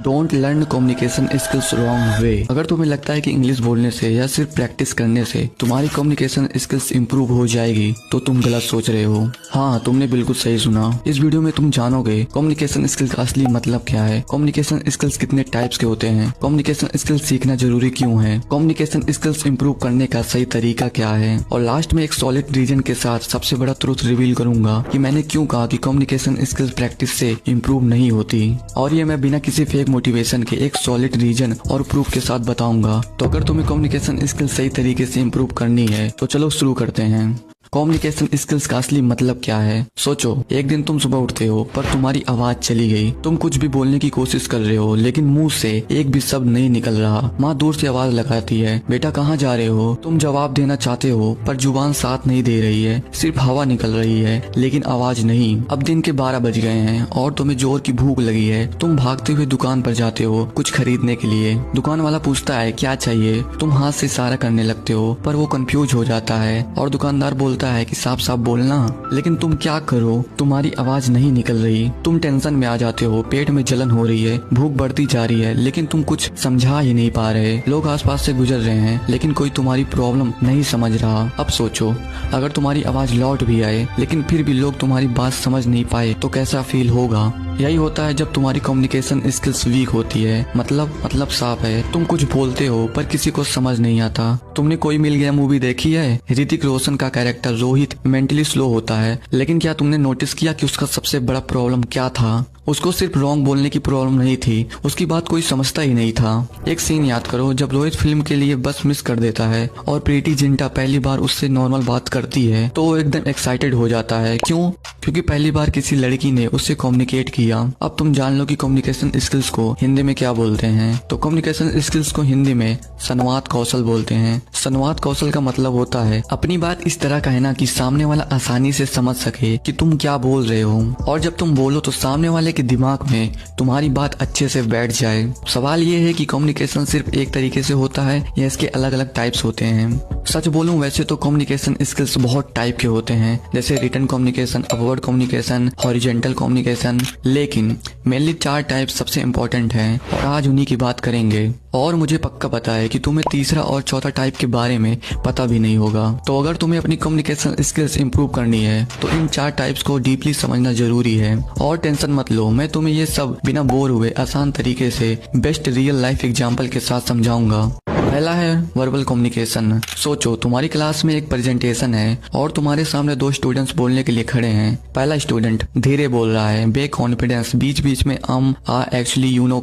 Don't learn communication skills wrong way. अगर तुम्हें लगता है कि इंग्लिश बोलने से या सिर्फ प्रैक्टिस करने से तुम्हारी कम्युनिकेशन स्किल्स इंप्रूव हो जाएगी तो तुम गलत सोच रहे हो। हाँ, तुमने बिल्कुल सही सुना। इस वीडियो में तुम जानोगे कम्युनिकेशन स्किल्स का असली मतलब क्या है, कम्युनिकेशन स्किल्स कितने टाइप्स के होते हैं, कम्युनिकेशन स्किल्स सीखना जरूरी क्यों है, कम्युनिकेशन स्किल्स इंप्रूव करने का सही तरीका क्या है, और लास्ट में एक सॉलिड रीजन के साथ सबसे बड़ा ट्रुथ रिवील करूंगा कि मैंने क्यों कहा कि कम्युनिकेशन स्किल्स प्रैक्टिस से इंप्रूव नहीं होती। और ये मैं बिना किसी फेक मोटिवेशन के एक सॉलिड रीजन और प्रूफ के साथ बताऊंगा। तो अगर तुम्हें कम्युनिकेशन स्किल सही तरीके से इंप्रूव करनी है तो चलो शुरू करते हैं। कम्युनिकेशन स्किल्स का असली मतलब क्या है। सोचो, एक दिन तुम सुबह उठते हो पर तुम्हारी आवाज चली गई। तुम कुछ भी बोलने की कोशिश कर रहे हो लेकिन मुंह से एक भी शब्द नहीं निकल रहा। माँ दूर से आवाज लगाती है, बेटा कहाँ जा रहे हो। तुम जवाब देना चाहते हो पर जुबान साथ नहीं दे रही है, सिर्फ हवा निकल रही है लेकिन आवाज नहीं। अब दिन के 12 बज गए हैं और तुम्हें जोर की भूख लगी है। तुम भागते हुए दुकान पर जाते हो कुछ खरीदने के लिए। दुकान वाला पूछता है क्या चाहिए। तुम हाथ से इशारा करने लगते हो पर वो कंफ्यूज हो जाता है और दुकानदार बोलता है कि साफ साफ बोलना। लेकिन तुम क्या करो, तुम्हारी आवाज नहीं निकल रही। तुम टेंशन में आ जाते हो, पेट में जलन हो रही है, भूख बढ़ती जा रही है लेकिन तुम कुछ समझा ही नहीं पा रहे। लोग आसपास से गुजर रहे हैं लेकिन कोई तुम्हारी प्रॉब्लम नहीं समझ रहा। अब सोचो, अगर तुम्हारी आवाज लौट भी आए लेकिन फिर भी लोग तुम्हारी बात समझ नहीं पाए तो कैसा फील होगा। यही होता है जब तुम्हारी कम्युनिकेशन स्किल्स वीक होती है। मतलब साफ है, तुम कुछ बोलते हो पर किसी को समझ नहीं आता। तुमने कोई मिल गया मूवी देखी है। ऋतिक रोशन का कैरेक्टर रोहित मेंटली स्लो होता है लेकिन क्या तुमने नोटिस किया कि उसका सबसे बड़ा प्रॉब्लम क्या था। उसको सिर्फ रॉन्ग बोलने की प्रॉब्लम नहीं थी, उसकी बात कोई समझता ही नहीं था। एक सीन याद करो जब रोहित फिल्म के लिए बस मिस कर देता है और प्रीति जिंटा पहली बार उससे नॉर्मल बात करती है तो वो एकदम एक्साइटेड हो जाता है। क्यों? क्योंकि पहली बार किसी लड़की ने उससे कम्युनिकेट किया। अब तुम जान लो कि कम्युनिकेशन स्किल्स को हिंदी में क्या बोलते हैं। तो कम्युनिकेशन स्किल्स को हिंदी में संवाद कौशल बोलते हैं। संवाद कौशल का मतलब होता है अपनी बात इस तरह कहना कि सामने वाला आसानी से समझ सके कि तुम क्या बोल रहे हो, और जब तुम बोलो तो सामने वाले के दिमाग में तुम्हारी बात अच्छे से बैठ जाए। सवाल ये है कि कम्युनिकेशन सिर्फ एक तरीके से होता है या इसके अलग अलग टाइप्स होते हैं। सच बोलूं वैसे तो कम्युनिकेशन स्किल्स बहुत टाइप के होते हैं, जैसे written communication, upward communication, horizontal communication, लेकिन मेनली 4 टाइप सबसे इम्पोर्टेंट हैं और आज उन्हीं की बात करेंगे। और मुझे पक्का पता है कि तुम्हें तीसरा और चौथा टाइप के बारे में पता भी नहीं होगा। तो अगर तुम्हें अपनी कम्युनिकेशन स्किल्स इंप्रूव करनी है तो इन 4 टाइप्स को डीपली समझना जरूरी है। और टेंशन मत लो, मैं तुम्हें ये सब बिना बोर हुए आसान तरीके से बेस्ट रियल लाइफ एग्जाम्पल के साथ समझाऊंगा। पहला है वर्बल कम्युनिकेशन। सोचो, तुम्हारी क्लास में एक प्रेजेंटेशन है और तुम्हारे सामने 2 स्टूडेंट्स बोलने के लिए खड़े हैं। पहला स्टूडेंट धीरे बोल रहा है, बे कॉन्फिडेंस, बीच बीच में एक्चुअली यू नो